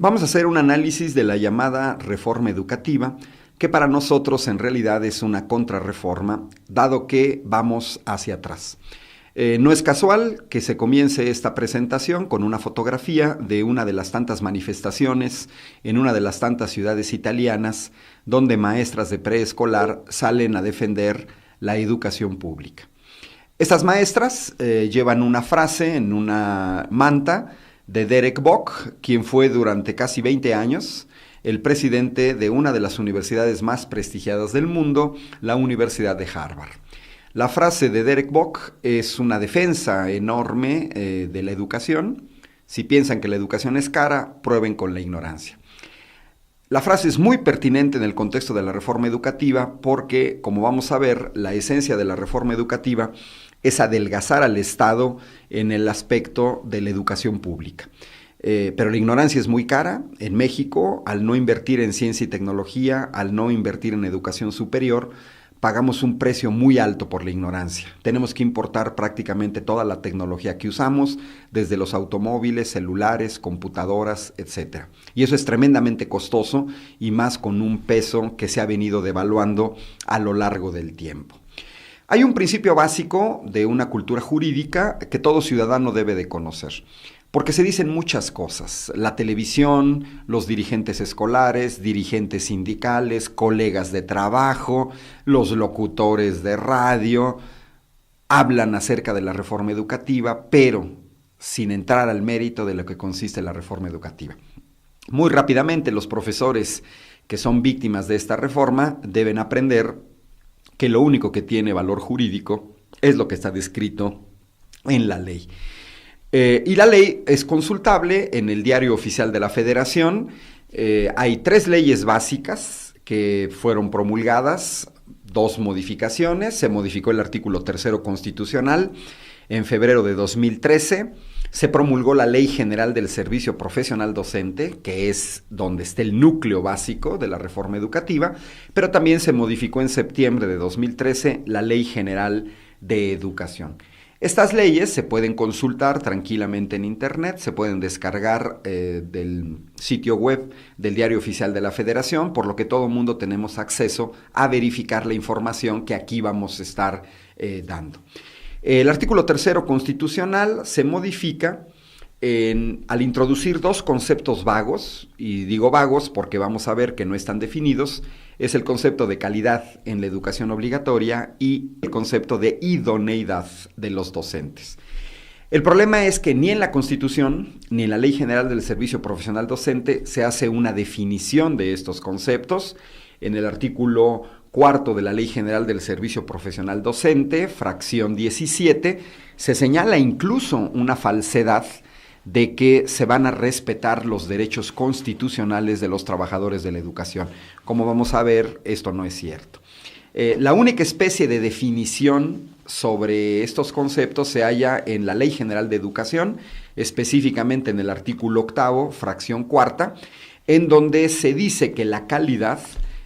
Vamos a hacer un análisis de la llamada reforma educativa, que para nosotros en realidad es una contrarreforma, dado que vamos hacia atrás. No es casual que se comience esta presentación con una fotografía de una de las tantas manifestaciones en una de las tantas ciudades italianas donde maestras de preescolar salen a defender la educación pública. Estas maestras llevan una frase en una manta de Derek Bock, quien fue durante casi 20 años el presidente de una de las universidades más prestigiadas del mundo, la Universidad de Harvard. La frase de Derek Bock es una defensa enorme de la educación. Si piensan que la educación es cara, prueben con la ignorancia. La frase es muy pertinente en el contexto de la reforma educativa porque, como vamos a ver, la esencia de la reforma educativa es adelgazar al Estado en el aspecto de la educación pública. Pero la ignorancia es muy cara. En México, al no invertir en ciencia y tecnología, al no invertir en educación superior, pagamos un precio muy alto por la ignorancia. Tenemos que importar prácticamente toda la tecnología que usamos, desde los automóviles, celulares, computadoras, etc. Y eso es tremendamente costoso y más con un peso que se ha venido devaluando a lo largo del tiempo. Hay un principio básico de una cultura jurídica que todo ciudadano debe de conocer. Porque se dicen muchas cosas, la televisión, los dirigentes escolares, dirigentes sindicales, colegas de trabajo, los locutores de radio, hablan acerca de la reforma educativa, pero sin entrar al mérito de lo que consiste la reforma educativa. Muy rápidamente los profesores que son víctimas de esta reforma deben aprender que lo único que tiene valor jurídico es lo que está descrito en la ley. Y la ley es consultable en el Diario Oficial de la Federación. Hay 3 leyes básicas que fueron promulgadas, 2 modificaciones. Se modificó el artículo 3º constitucional en febrero de 2013. Se promulgó la Ley General del Servicio Profesional Docente, que es donde está el núcleo básico de la reforma educativa, pero también se modificó en septiembre de 2013 la Ley General de Educación. Estas leyes se pueden consultar tranquilamente en internet, se pueden descargar del sitio web del Diario Oficial de la Federación, por lo que todo el mundo tenemos acceso a verificar la información que aquí vamos a estar dando. El artículo 3º constitucional se modifica al introducir 2 conceptos vagos, y digo vagos porque vamos a ver que no están definidos. Es el concepto de calidad en la educación obligatoria y el concepto de idoneidad de los docentes. El problema es que ni en la Constitución ni en la Ley General del Servicio Profesional Docente se hace una definición de estos conceptos. En el artículo 4º de la Ley General del Servicio Profesional Docente, fracción 17, se señala incluso una falsedad de que se van a respetar los derechos constitucionales de los trabajadores de la educación. Como vamos a ver, esto no es cierto. La única especie de definición sobre estos conceptos se halla en la Ley General de Educación, específicamente en el artículo 8º, fracción 4ª, en donde se dice que la calidad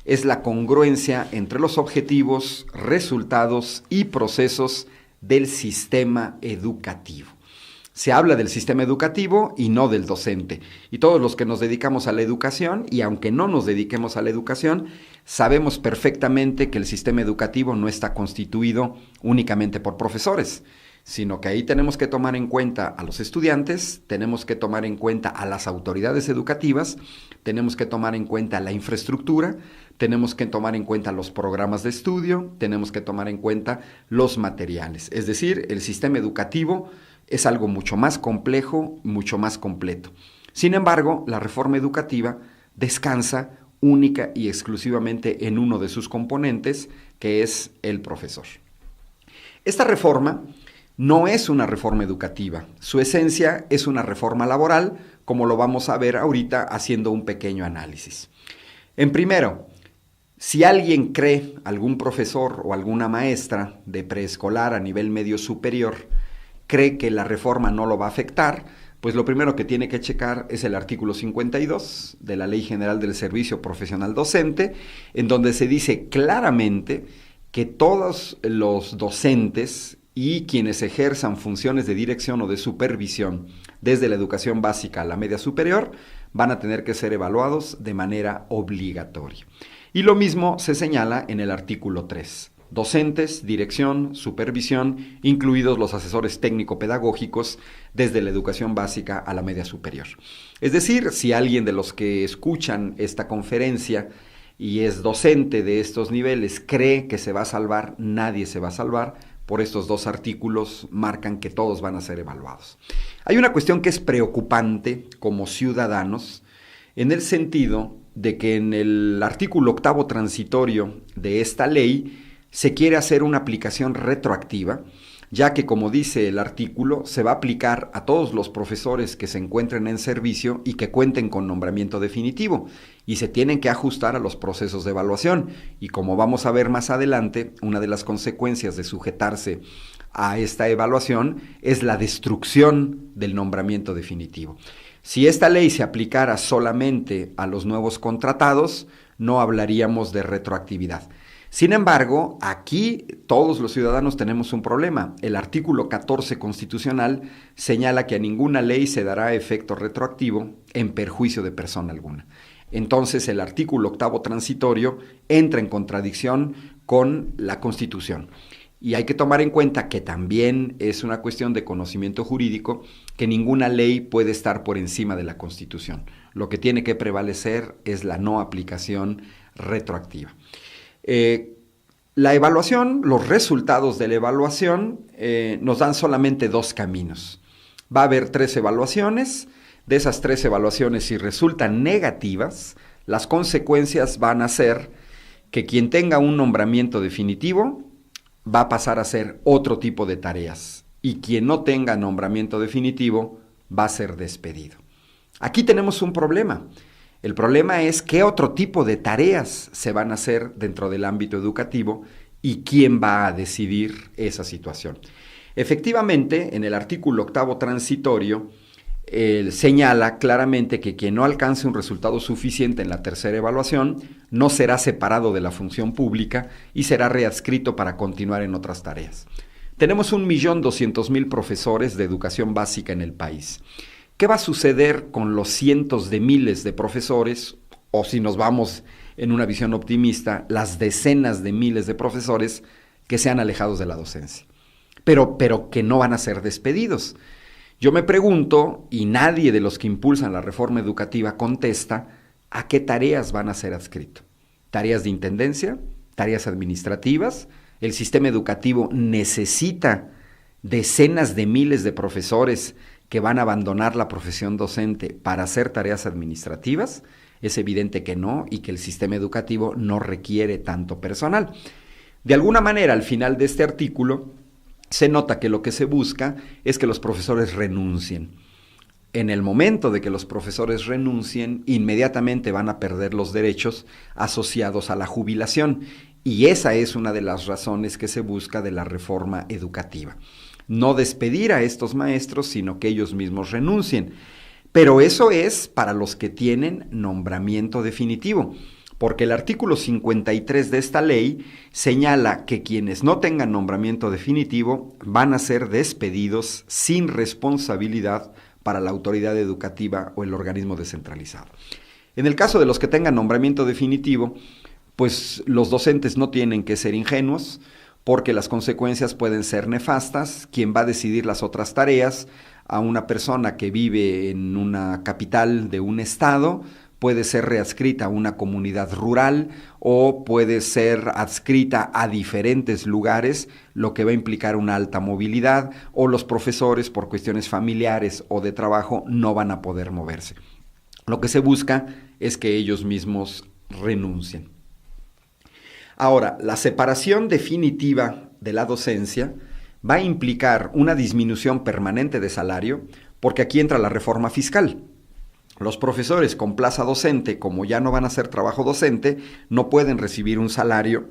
es la congruencia entre los objetivos, resultados y procesos del sistema educativo. Se habla del sistema educativo y no del docente. Y todos los que nos dedicamos a la educación, y aunque no nos dediquemos a la educación, sabemos perfectamente que el sistema educativo no está constituido únicamente por profesores, sino que ahí tenemos que tomar en cuenta a los estudiantes, tenemos que tomar en cuenta a las autoridades educativas, tenemos que tomar en cuenta la infraestructura, tenemos que tomar en cuenta los programas de estudio, tenemos que tomar en cuenta los materiales. Es decir, el sistema educativo es algo mucho más complejo, mucho más completo. Sin embargo, la reforma educativa descansa única y exclusivamente en uno de sus componentes, que es el profesor. Esta reforma no es una reforma educativa, su esencia es una reforma laboral, como lo vamos a ver ahorita haciendo un pequeño análisis. En primero, si alguien cree, algún profesor o alguna maestra de preescolar a nivel medio superior, cree que la reforma no lo va a afectar, pues lo primero que tiene que checar es el artículo 52 de la Ley General del Servicio Profesional Docente, en donde se dice claramente que todos los docentes y quienes ejerzan funciones de dirección o de supervisión desde la educación básica a la media superior van a tener que ser evaluados de manera obligatoria. Y lo mismo se señala en el artículo 3. Docentes, dirección, supervisión, incluidos los asesores técnico-pedagógicos desde la educación básica a la media superior. Es decir, si alguien de los que escuchan esta conferencia y es docente de estos niveles cree que se va a salvar, nadie se va a salvar. Por estos dos artículos marcan que todos van a ser evaluados. Hay una cuestión que es preocupante como ciudadanos en el sentido de que en el artículo 8º transitorio de esta ley se quiere hacer una aplicación retroactiva, ya que, como dice el artículo, se va a aplicar a todos los profesores que se encuentren en servicio y que cuenten con nombramiento definitivo, y se tienen que ajustar a los procesos de evaluación. Y como vamos a ver más adelante, una de las consecuencias de sujetarse a esta evaluación es la destrucción del nombramiento definitivo. Si esta ley se aplicara solamente a los nuevos contratados, no hablaríamos de retroactividad. Sin embargo, aquí todos los ciudadanos tenemos un problema. El artículo 14 constitucional señala que a ninguna ley se dará efecto retroactivo en perjuicio de persona alguna. Entonces, el artículo 8º transitorio entra en contradicción con la Constitución. Y hay que tomar en cuenta que también es una cuestión de conocimiento jurídico, que ninguna ley puede estar por encima de la Constitución. Lo que tiene que prevalecer es la no aplicación retroactiva. La evaluación, los resultados de la evaluación nos dan solamente dos caminos. Va a haber 3 evaluaciones. De esas 3 evaluaciones, si resultan negativas, las consecuencias van a ser que quien tenga un nombramiento definitivo va a pasar a hacer otro tipo de tareas, y quien no tenga nombramiento definitivo va a ser despedido. Aquí tenemos un problema. El problema es qué otro tipo de tareas se van a hacer dentro del ámbito educativo y quién va a decidir esa situación. Efectivamente, en el artículo 8º transitorio, señala claramente que quien no alcance un resultado suficiente en la tercera evaluación no será separado de la función pública y será readscrito para continuar en otras tareas. Tenemos 1.200.000 profesores de educación básica en el país. ¿Qué va a suceder con los cientos de miles de profesores, o si nos vamos en una visión optimista, las decenas de miles de profesores que se han alejado de la docencia, pero que no van a ser despedidos? Yo me pregunto, y nadie de los que impulsan la reforma educativa contesta, ¿a qué tareas van a ser adscritos? ¿Tareas de intendencia? ¿Tareas administrativas? El sistema educativo necesita decenas de miles de profesores que van a abandonar la profesión docente para hacer tareas administrativas. Es evidente que no, y que el sistema educativo no requiere tanto personal. De alguna manera, al final de este artículo, se nota que lo que se busca es que los profesores renuncien. En el momento de que los profesores renuncien, inmediatamente van a perder los derechos asociados a la jubilación, y esa es una de las razones que se busca de la reforma educativa. No despedir a estos maestros, sino que ellos mismos renuncien. Pero eso es para los que tienen nombramiento definitivo, porque el artículo 53 de esta ley señala que quienes no tengan nombramiento definitivo van a ser despedidos sin responsabilidad para la autoridad educativa o el organismo descentralizado. En el caso de los que tengan nombramiento definitivo, pues los docentes no tienen que ser ingenuos, porque las consecuencias pueden ser nefastas. Quien va a decidir las otras tareas, a una persona que vive en una capital de un estado, puede ser readscrita a una comunidad rural o puede ser adscrita a diferentes lugares, lo que va a implicar una alta movilidad, o los profesores por cuestiones familiares o de trabajo no van a poder moverse. Lo que se busca es que ellos mismos renuncien. Ahora, la separación definitiva de la docencia va a implicar una disminución permanente de salario, porque aquí entra la reforma fiscal. Los profesores con plaza docente, como ya no van a hacer trabajo docente, no pueden recibir un salario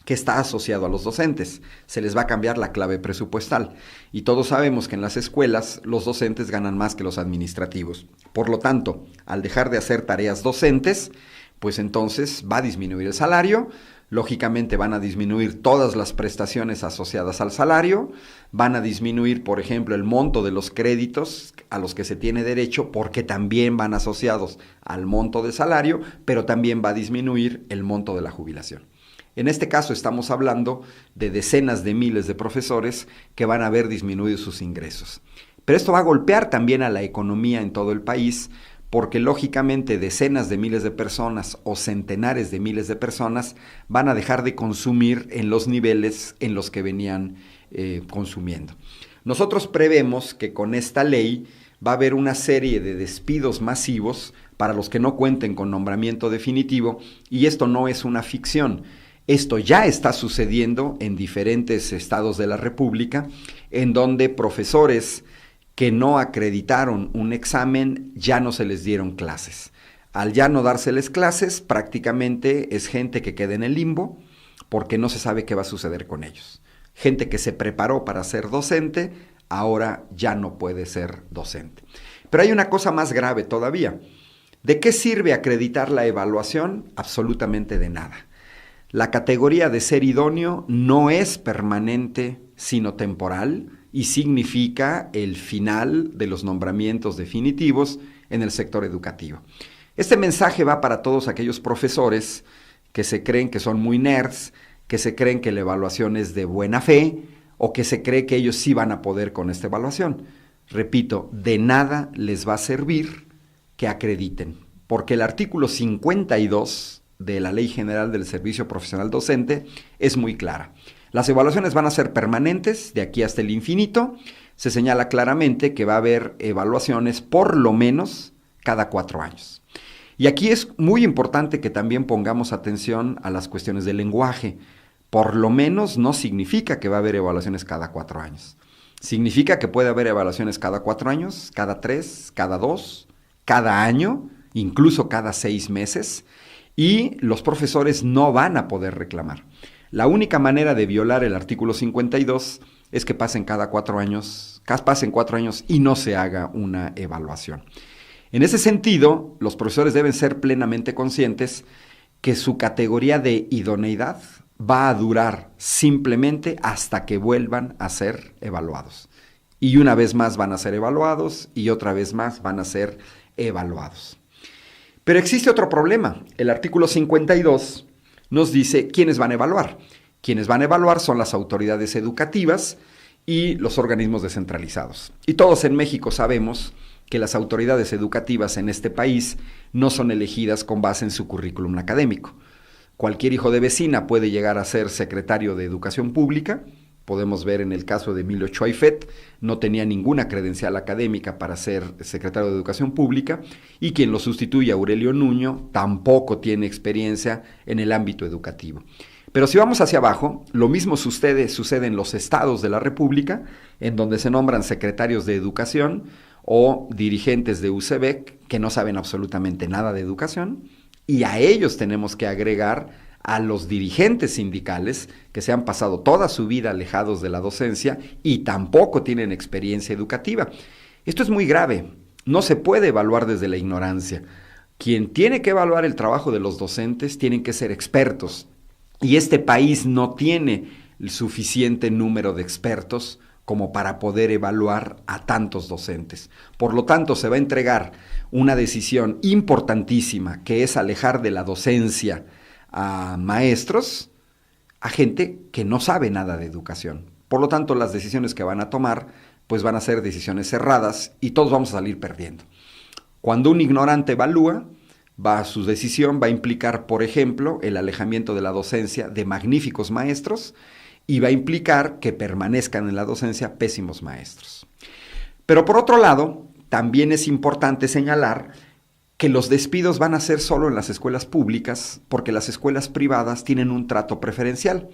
que está asociado a los docentes. Se les va a cambiar la clave presupuestal. Y todos sabemos que en las escuelas los docentes ganan más que los administrativos. Por lo tanto, al dejar de hacer tareas docentes, pues entonces va a disminuir el salario. Lógicamente van a disminuir todas las prestaciones asociadas al salario, van a disminuir, por ejemplo, el monto de los créditos a los que se tiene derecho, porque también van asociados al monto de salario, pero también va a disminuir el monto de la jubilación. En este caso estamos hablando de decenas de miles de profesores que van a ver disminuidos sus ingresos. Pero esto va a golpear también a la economía en todo el país, porque lógicamente decenas de miles de personas o centenares de miles de personas van a dejar de consumir en los niveles en los que venían consumiendo. Nosotros prevemos que con esta ley va a haber una serie de despidos masivos para los que no cuenten con nombramiento definitivo, y esto no es una ficción. Esto ya está sucediendo en diferentes estados de la República, en donde profesores que no acreditaron un examen ya no se les dieron clases. Al ya no dárseles clases, prácticamente es gente que queda en el limbo porque no se sabe qué va a suceder con ellos. Gente que se preparó para ser docente, ahora ya no puede ser docente. Pero hay una cosa más grave todavía. ¿De qué sirve acreditar la evaluación? Absolutamente de nada. La categoría de ser idóneo no es permanente, sino temporal, y significa el final de los nombramientos definitivos en el sector educativo. Este mensaje va para todos aquellos profesores que se creen que son muy nerds, que se creen que la evaluación es de buena fe, o que se cree que ellos sí van a poder con esta evaluación. Repito, de nada les va a servir que acrediten, porque el artículo 52 de la Ley General del Servicio Profesional Docente es muy clara. Las evaluaciones van a ser permanentes de aquí hasta el infinito. Se señala claramente que va a haber evaluaciones por lo menos cada 4 años. Y aquí es muy importante que también pongamos atención a las cuestiones del lenguaje. Por lo menos no significa que va a haber evaluaciones cada 4 años. Significa que puede haber evaluaciones cada 4 años, cada 3, cada 2, cada año, incluso cada 6 meses. Y los profesores no van a poder reclamar. La única manera de violar el artículo 52 es que pasen 4 años y no se haga una evaluación. En ese sentido, los profesores deben ser plenamente conscientes que su categoría de idoneidad va a durar simplemente hasta que vuelvan a ser evaluados. Y una vez más van a ser evaluados y otra vez más van a ser evaluados. Pero existe otro problema. El artículo 52 nos dice quiénes van a evaluar. Quienes van a evaluar son las autoridades educativas y los organismos descentralizados. Y todos en México sabemos que las autoridades educativas en este país no son elegidas con base en su currículum académico. Cualquier hijo de vecina puede llegar a ser secretario de Educación Pública. Podemos ver en el caso de Emilio Choaifet, no tenía ninguna credencial académica para ser secretario de Educación Pública, y quien lo sustituye, Aurelio Nuño, tampoco tiene experiencia en el ámbito educativo. Pero si vamos hacia abajo, lo mismo sucede en los estados de la República, en donde se nombran secretarios de Educación o dirigentes de UCEBEC que no saben absolutamente nada de educación, y a ellos tenemos que agregar a los dirigentes sindicales que se han pasado toda su vida alejados de la docencia y tampoco tienen experiencia educativa. Esto es muy grave. No se puede evaluar desde la ignorancia. Quien tiene que evaluar el trabajo de los docentes tienen que ser expertos. Y este país no tiene el suficiente número de expertos como para poder evaluar a tantos docentes. Por lo tanto, se va a entregar una decisión importantísima, que es alejar de la docencia a maestros, a gente que no sabe nada de educación. Por lo tanto, las decisiones que van a tomar, pues van a ser decisiones cerradas y todos vamos a salir perdiendo. Cuando un ignorante evalúa, su decisión va a implicar, por ejemplo, el alejamiento de la docencia de magníficos maestros y va a implicar que permanezcan en la docencia pésimos maestros. Pero por otro lado, también es importante señalar que los despidos van a ser solo en las escuelas públicas, porque las escuelas privadas tienen un trato preferencial.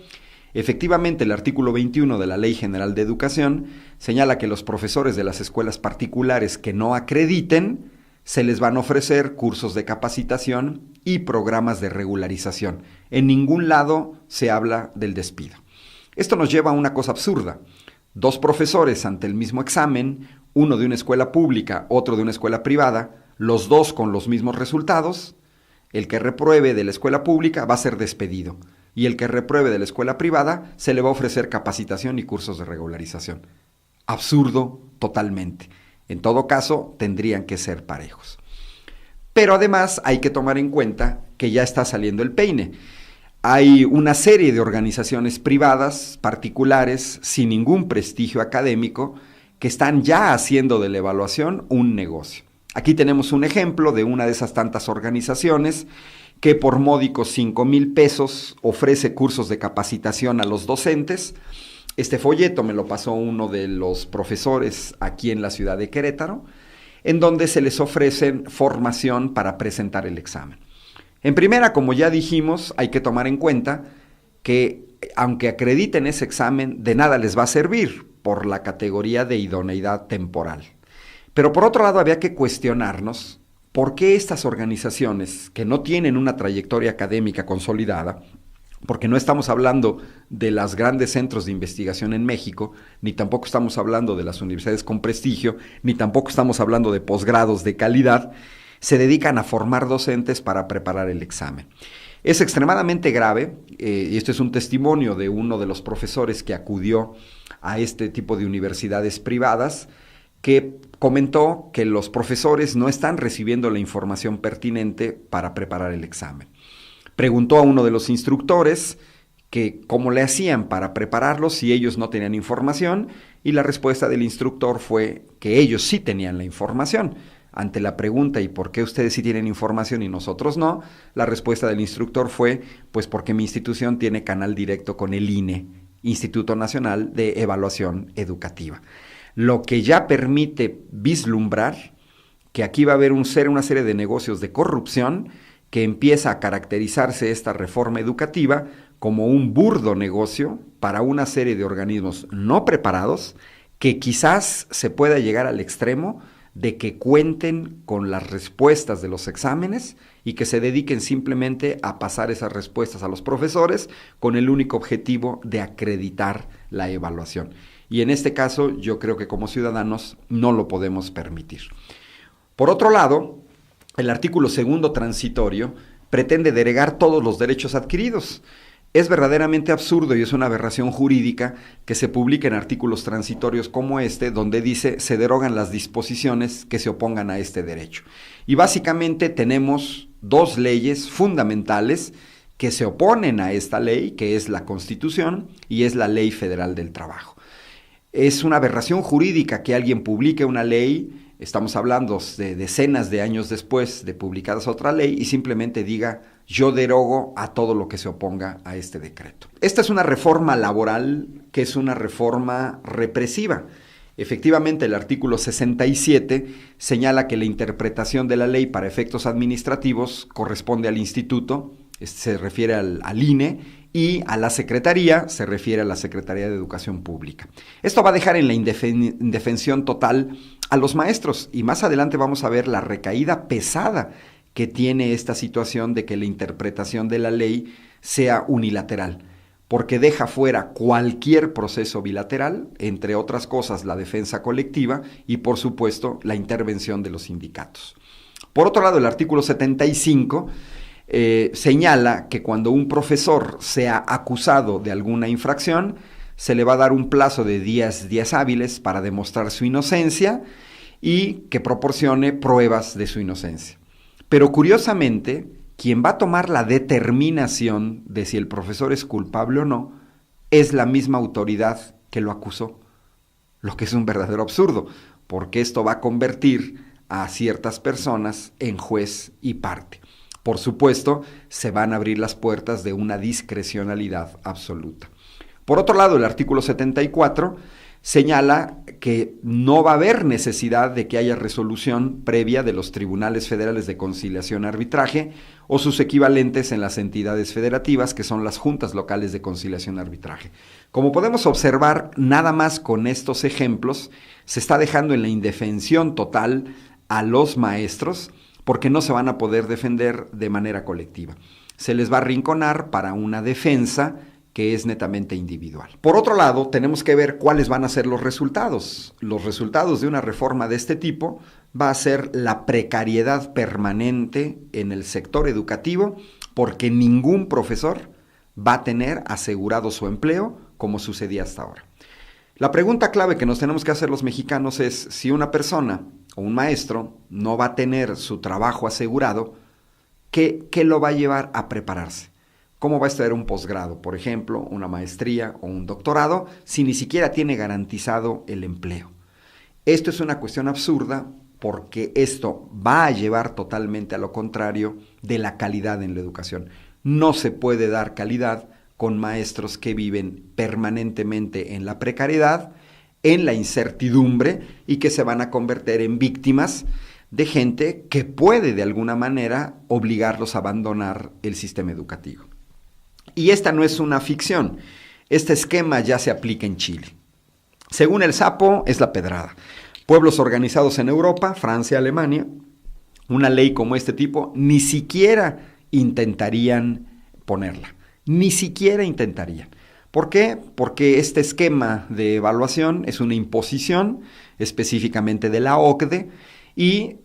Efectivamente, el artículo 21 de la Ley General de Educación señala que los profesores de las escuelas particulares que no acrediten, se les van a ofrecer cursos de capacitación y programas de regularización. En ningún lado se habla del despido. Esto nos lleva a una cosa absurda. 2 profesores ante el mismo examen, uno de una escuela pública, otro de una escuela privada, los 2 con los mismos resultados. El que repruebe de la escuela pública va a ser despedido. y el que repruebe de la escuela privada se le va a ofrecer capacitación y cursos de regularización. Absurdo totalmente. En todo caso, tendrían que ser parejos. Pero además hay que tomar en cuenta que ya está saliendo el peine. Hay una serie de organizaciones privadas, particulares, sin ningún prestigio académico, que están ya haciendo de la evaluación un negocio. Aquí tenemos un ejemplo de una de esas tantas organizaciones que por módicos 5,000 pesos ofrece cursos de capacitación a los docentes. Este folleto me lo pasó uno de los profesores aquí en la ciudad de Querétaro, en donde se les ofrece formación para presentar el examen. En primera, como ya dijimos, hay que tomar en cuenta que aunque acrediten ese examen, de nada les va a servir por la categoría de idoneidad temporal. Pero por otro lado, había que cuestionarnos por qué estas organizaciones que no tienen una trayectoria académica consolidada, porque no estamos hablando de los grandes centros de investigación en México, ni tampoco estamos hablando de las universidades con prestigio, ni tampoco estamos hablando de posgrados de calidad, se dedican a formar docentes para preparar el examen. Es extremadamente grave, y esto es un testimonio de uno de los profesores que acudió a este tipo de universidades privadas, que comentó que los profesores no están recibiendo la información pertinente para preparar el examen. Preguntó a uno de los instructores que cómo le hacían para prepararlo si ellos no tenían información, y la respuesta del instructor fue que ellos sí tenían la información. Ante la pregunta ¿y por qué ustedes sí tienen información y nosotros no?, la respuesta del instructor fue pues porque mi institución tiene canal directo con el INE, Instituto Nacional de Evaluación Educativa. Lo que ya permite vislumbrar que aquí va a haber una serie de negocios de corrupción que empieza a caracterizarse esta reforma educativa como un burdo negocio para una serie de organismos no preparados, que quizás se pueda llegar al extremo de que cuenten con las respuestas de los exámenes y que se dediquen simplemente a pasar esas respuestas a los profesores con el único objetivo de acreditar la evaluación. Y en este caso yo creo que como ciudadanos no lo podemos permitir. Por otro lado, el artículo 2º transitorio pretende derogar todos los derechos adquiridos. Es verdaderamente absurdo y es una aberración jurídica que se publiquen artículos transitorios como este, donde dice se derogan las disposiciones que se opongan a este derecho. Y básicamente tenemos dos leyes fundamentales que se oponen a esta ley, que es la Constitución y es la Ley Federal del Trabajo. Es una aberración jurídica que alguien publique una ley, estamos hablando de decenas de años después de publicadas otra ley, y simplemente diga yo derogo a todo lo que se oponga a este decreto. Esta es una reforma laboral que es una reforma represiva. Efectivamente, el artículo 67 señala que la interpretación de la ley para efectos administrativos corresponde al instituto, se refiere al INE, y a la Secretaría, se refiere a la Secretaría de Educación Pública. Esto va a dejar en la indefensión total a los maestros, y más adelante vamos a ver la recaída pesada que tiene esta situación de que la interpretación de la ley sea unilateral, porque deja fuera cualquier proceso bilateral, entre otras cosas la defensa colectiva y por supuesto la intervención de los sindicatos. Por otro lado, el artículo 75 señala que cuando un profesor sea acusado de alguna infracción, se le va a dar un plazo de 10 días hábiles para demostrar su inocencia y que proporcione pruebas de su inocencia. Pero curiosamente, quien va a tomar la determinación de si el profesor es culpable o no, es la misma autoridad que lo acusó, lo que es un verdadero absurdo, porque esto va a convertir a ciertas personas en juez y parte. Por supuesto, se van a abrir las puertas de una discrecionalidad absoluta. Por otro lado, el artículo 74 señala que no va a haber necesidad de que haya resolución previa de los tribunales federales de conciliación y arbitraje o sus equivalentes en las entidades federativas, que son las juntas locales de conciliación y arbitraje. Como podemos observar, nada más con estos ejemplos, se está dejando en la indefensión total a los maestros, porque no se van a poder defender de manera colectiva. Se les va a arrinconar para una defensa que es netamente individual. Por otro lado, tenemos que ver cuáles van a ser los resultados. Los resultados de una reforma de este tipo va a ser la precariedad permanente en el sector educativo, porque ningún profesor va a tener asegurado su empleo como sucedía hasta ahora. La pregunta clave que nos tenemos que hacer los mexicanos es si una persona o un maestro no va a tener su trabajo asegurado, ¿qué lo va a llevar a prepararse? ¿Cómo va a estudiar un posgrado, por ejemplo, una maestría o un doctorado, si ni siquiera tiene garantizado el empleo? Esto es una cuestión absurda porque esto va a llevar totalmente a lo contrario de la calidad en la educación. No se puede dar calidad con maestros que viven permanentemente en la precariedad, en la incertidumbre y que se van a convertir en víctimas de gente que puede de alguna manera obligarlos a abandonar el sistema educativo. Y esta no es una ficción, este esquema ya se aplica en Chile. Según el Sapo, es la pedrada. Pueblos organizados en Europa, Francia, Alemania, una ley como este tipo ni siquiera intentarían ponerla. Ni siquiera intentarían. ¿Por qué? Porque este esquema de evaluación es una imposición específicamente de la OCDE y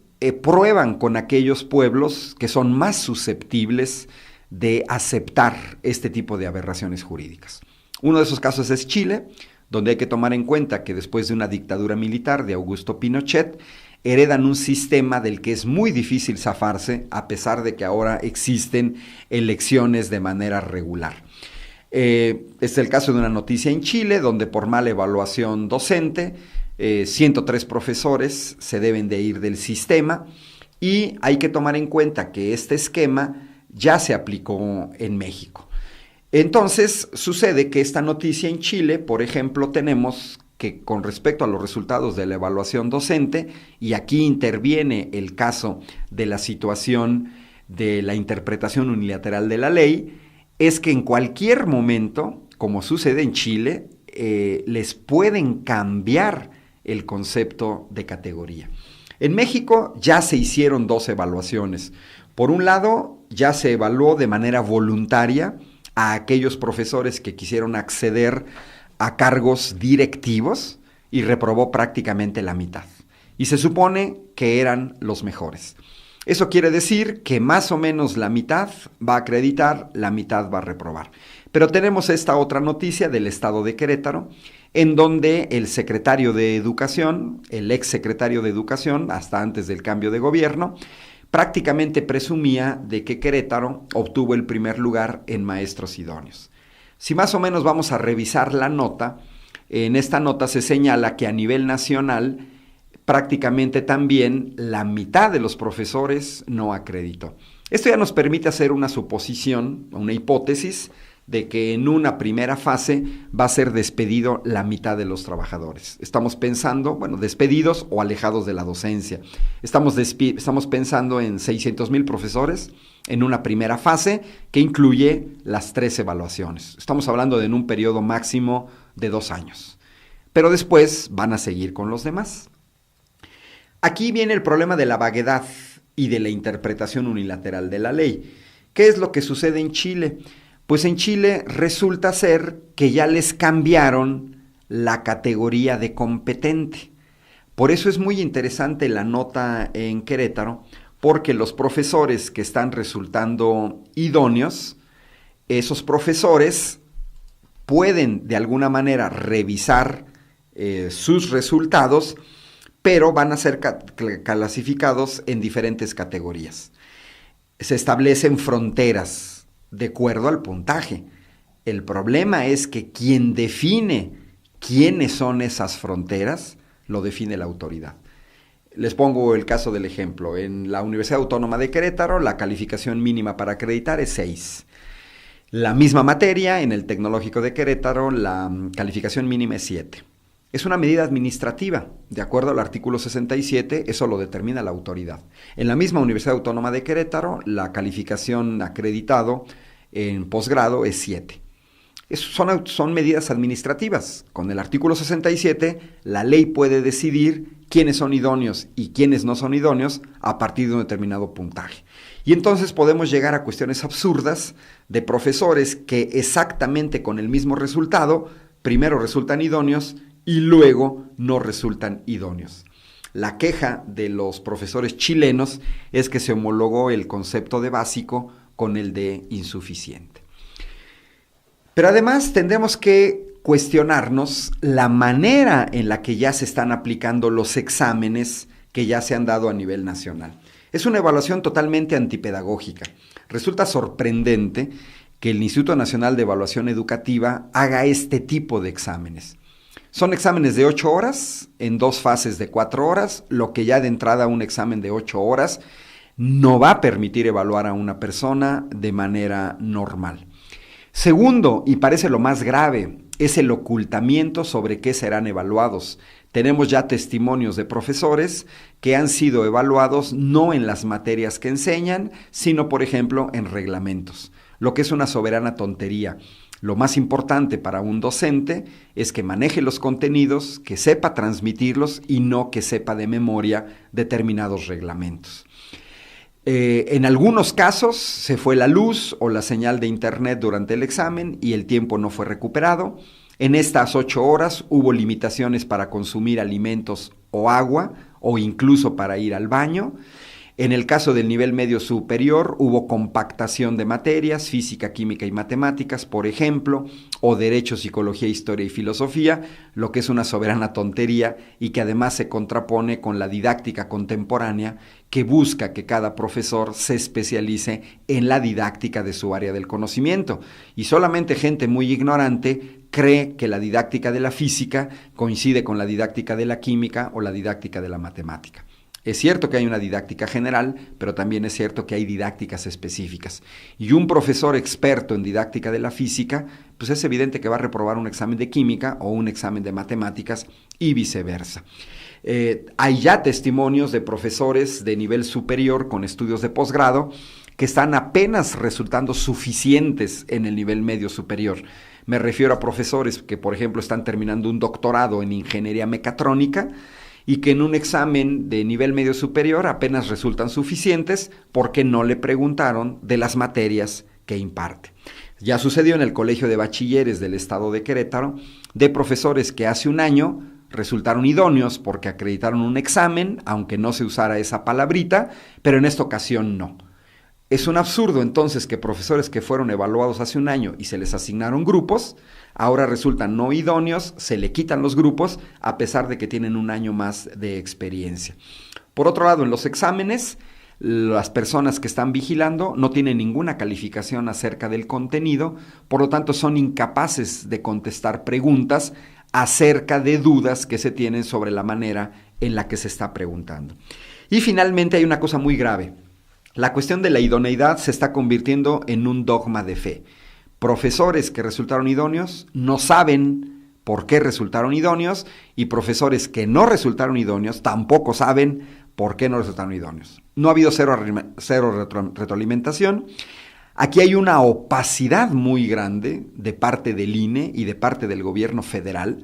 prueban con aquellos pueblos que son más susceptibles de aceptar este tipo de aberraciones jurídicas. Uno de esos casos es Chile, donde hay que tomar en cuenta que después de una dictadura militar de Augusto Pinochet, heredan un sistema del que es muy difícil zafarse, a pesar de que ahora existen elecciones de manera regular. Es el caso de una noticia en Chile, donde por mala evaluación docente, 103 profesores se deben de ir del sistema, y hay que tomar en cuenta que este esquema ya se aplicó en México. Entonces, sucede que esta noticia en Chile, por ejemplo, tenemos que con respecto a los resultados de la evaluación docente, y aquí interviene el caso de la situación de la interpretación unilateral de la ley, es que en cualquier momento, como sucede en Chile, les pueden cambiar el concepto de categoría. En México ya se hicieron 2 evaluaciones. Por un lado, ya se evaluó de manera voluntaria a aquellos profesores que quisieron acceder a cargos directivos y reprobó prácticamente la mitad. Y se supone que eran los mejores. Eso quiere decir que más o menos la mitad va a acreditar, la mitad va a reprobar. Pero tenemos esta otra noticia del estado de Querétaro, en donde el secretario de Educación, el ex secretario de Educación, hasta antes del cambio de gobierno, prácticamente presumía de que Querétaro obtuvo el primer lugar en maestros idóneos. Si más o menos vamos a revisar la nota, en esta nota se señala que a nivel nacional prácticamente también la mitad de los profesores no acreditó. Esto ya nos permite hacer una suposición, una hipótesis, de que en una primera fase va a ser despedido la mitad de los trabajadores. Estamos pensando, despedidos o alejados de la docencia. Estamos pensando en 600,000 profesores en una primera fase que incluye las 3 evaluaciones. Estamos hablando de en un periodo máximo de 2 años. Pero después van a seguir con los demás. Aquí viene el problema de la vaguedad y de la interpretación unilateral de la ley. ¿Qué es lo que sucede en Chile? Pues en Chile resulta ser que ya les cambiaron la categoría de competente. Por eso es muy interesante la nota en Querétaro, porque los profesores que están resultando idóneos, esos profesores pueden de alguna manera revisar sus resultados, pero van a ser clasificados en diferentes categorías. Se establecen fronteras de acuerdo al puntaje. El problema es que quien define quiénes son esas fronteras, lo define la autoridad. Les pongo el caso del ejemplo. En la Universidad Autónoma de Querétaro, la calificación mínima para acreditar es 6. La misma materia, en el Tecnológico de Querétaro, la calificación mínima es 7. Es una medida administrativa, de acuerdo al artículo 67, eso lo determina la autoridad. En la misma Universidad Autónoma de Querétaro, la calificación acreditado en posgrado es 7. Son medidas administrativas. Con el artículo 67, la ley puede decidir quiénes son idóneos y quiénes no son idóneos a partir de un determinado puntaje. Y entonces podemos llegar a cuestiones absurdas de profesores que exactamente con el mismo resultado, primero resultan idóneos y luego no resultan idóneos. La queja de los profesores chilenos es que se homologó el concepto de básico con el de insuficiente. Pero además tendremos que cuestionarnos la manera en la que ya se están aplicando los exámenes que ya se han dado a nivel nacional. Es una evaluación totalmente antipedagógica. Resulta sorprendente que el Instituto Nacional de Evaluación Educativa haga este tipo de exámenes. Son exámenes de 8 horas, en 2 fases de 4 horas, lo que ya de entrada un examen de 8 horas no va a permitir evaluar a una persona de manera normal. Segundo, y parece lo más grave, es el ocultamiento sobre qué serán evaluados. Tenemos ya testimonios de profesores que han sido evaluados no en las materias que enseñan, sino, por ejemplo, en reglamentos, lo que es una soberana tontería. Lo más importante para un docente es que maneje los contenidos, que sepa transmitirlos y no que sepa de memoria determinados reglamentos. En algunos casos se fue la luz o la señal de internet durante el examen y el tiempo no fue recuperado. En estas 8 horas hubo limitaciones para consumir alimentos o agua o incluso para ir al baño. En el caso del nivel medio superior hubo compactación de materias, física, química y matemáticas, por ejemplo, o derecho, psicología, historia y filosofía, lo que es una soberana tontería y que además se contrapone con la didáctica contemporánea que busca que cada profesor se especialice en la didáctica de su área del conocimiento. Y solamente gente muy ignorante cree que la didáctica de la física coincide con la didáctica de la química o la didáctica de la matemática. Es cierto que hay una didáctica general, pero también es cierto que hay didácticas específicas. Y un profesor experto en didáctica de la física, pues es evidente que va a reprobar un examen de química o un examen de matemáticas y viceversa. Hay ya testimonios de profesores de nivel superior con estudios de posgrado que están apenas resultando suficientes en el nivel medio superior. Me refiero a profesores que, por ejemplo, están terminando un doctorado en ingeniería mecatrónica y que en un examen de nivel medio superior apenas resultan suficientes porque no le preguntaron de las materias que imparte. Ya sucedió en el Colegio de Bachilleres del Estado de Querétaro, de profesores que hace un año resultaron idóneos porque acreditaron un examen, aunque no se usara esa palabrita, pero en esta ocasión no. Es un absurdo entonces que profesores que fueron evaluados hace un año y se les asignaron grupos, ahora resultan no idóneos, se le quitan los grupos a pesar de que tienen un año más de experiencia. Por otro lado, en los exámenes, las personas que están vigilando no tienen ninguna calificación acerca del contenido, por lo tanto son incapaces de contestar preguntas acerca de dudas que se tienen sobre la manera en la que se está preguntando. Y finalmente hay una cosa muy grave. La cuestión de la idoneidad se está convirtiendo en un dogma de fe. Profesores que resultaron idóneos no saben por qué resultaron idóneos y profesores que no resultaron idóneos tampoco saben por qué no resultaron idóneos. No ha habido cero retroalimentación. Aquí hay una opacidad muy grande de parte del INE y de parte del gobierno federal,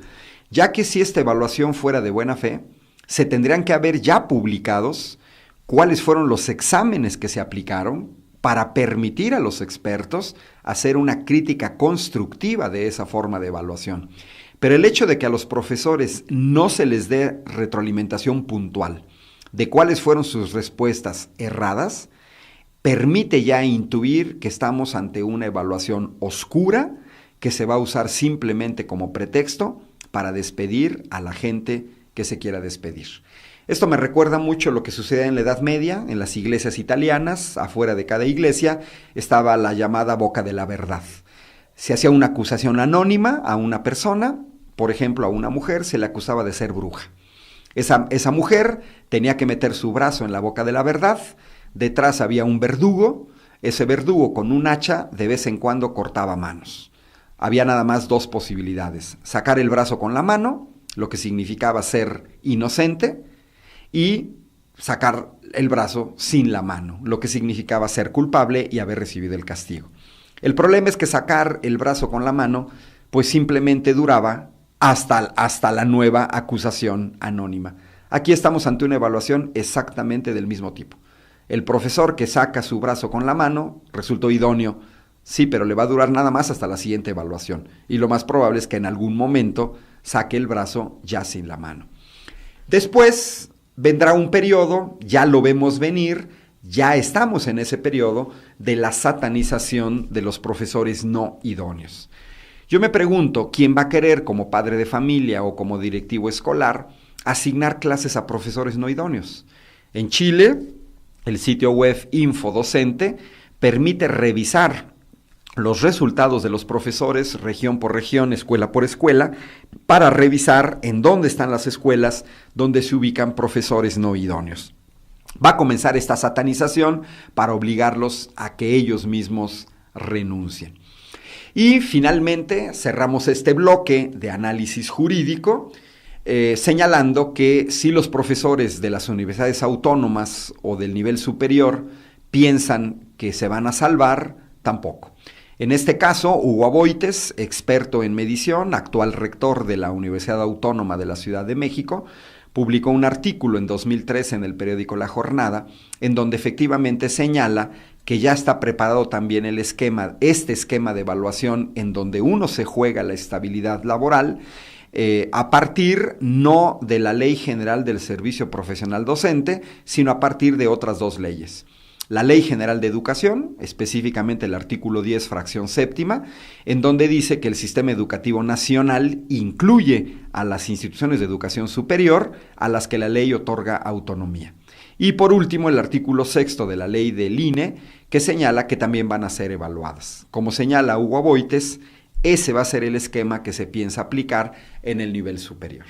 ya que si esta evaluación fuera de buena fe, se tendrían que haber ya publicados cuáles fueron los exámenes que se aplicaron para permitir a los expertos hacer una crítica constructiva de esa forma de evaluación. Pero el hecho de que a los profesores no se les dé retroalimentación puntual de cuáles fueron sus respuestas erradas, permite ya intuir que estamos ante una evaluación oscura que se va a usar simplemente como pretexto para despedir a la gente que se quiera despedir. Esto me recuerda mucho lo que sucedía en la Edad Media, en las iglesias italianas. Afuera de cada iglesia estaba la llamada boca de la verdad. Se hacía una acusación anónima a una persona, por ejemplo a una mujer, se le acusaba de ser bruja. Esa mujer tenía que meter su brazo en la boca de la verdad, detrás había un verdugo, ese verdugo con un hacha de vez en cuando cortaba manos. Había nada más 2 posibilidades: sacar el brazo con la mano, lo que significaba ser inocente, y sacar el brazo sin la mano, lo que significaba ser culpable y haber recibido el castigo. El problema es que sacar el brazo con la mano, pues simplemente duraba hasta la nueva acusación anónima. Aquí estamos ante una evaluación exactamente del mismo tipo. El profesor que saca su brazo con la mano resultó idóneo, sí, pero le va a durar nada más hasta la siguiente evaluación. Y lo más probable es que en algún momento saque el brazo ya sin la mano. Después vendrá un periodo, ya lo vemos venir, ya estamos en ese periodo de la satanización de los profesores no idóneos. Yo me pregunto, ¿quién va a querer como padre de familia o como directivo escolar asignar clases a profesores no idóneos? En Chile, el sitio web Infodocente permite revisar los resultados de los profesores región por región, escuela por escuela, para revisar en dónde están las escuelas donde se ubican profesores no idóneos. Va a comenzar esta satanización para obligarlos a que ellos mismos renuncien. Y finalmente cerramos este bloque de análisis jurídico señalando que si los profesores de las universidades autónomas o del nivel superior piensan que se van a salvar, tampoco. En este caso, Hugo Aboites, experto en medición, actual rector de la Universidad Autónoma de la Ciudad de México, publicó un artículo en 2013 en el periódico La Jornada, en donde efectivamente señala que ya está preparado también este esquema de evaluación en donde uno se juega la estabilidad laboral, a partir no de la Ley General del Servicio Profesional Docente, sino a partir de otras dos leyes. La Ley General de Educación, específicamente el artículo 10, fracción séptima, en donde dice que el sistema educativo nacional incluye a las instituciones de educación superior a las que la ley otorga autonomía. Y por último, el artículo 6 de la ley del INE, que señala que también van a ser evaluadas. Como señala Hugo Aboites, ese va a ser el esquema que se piensa aplicar en el nivel superior.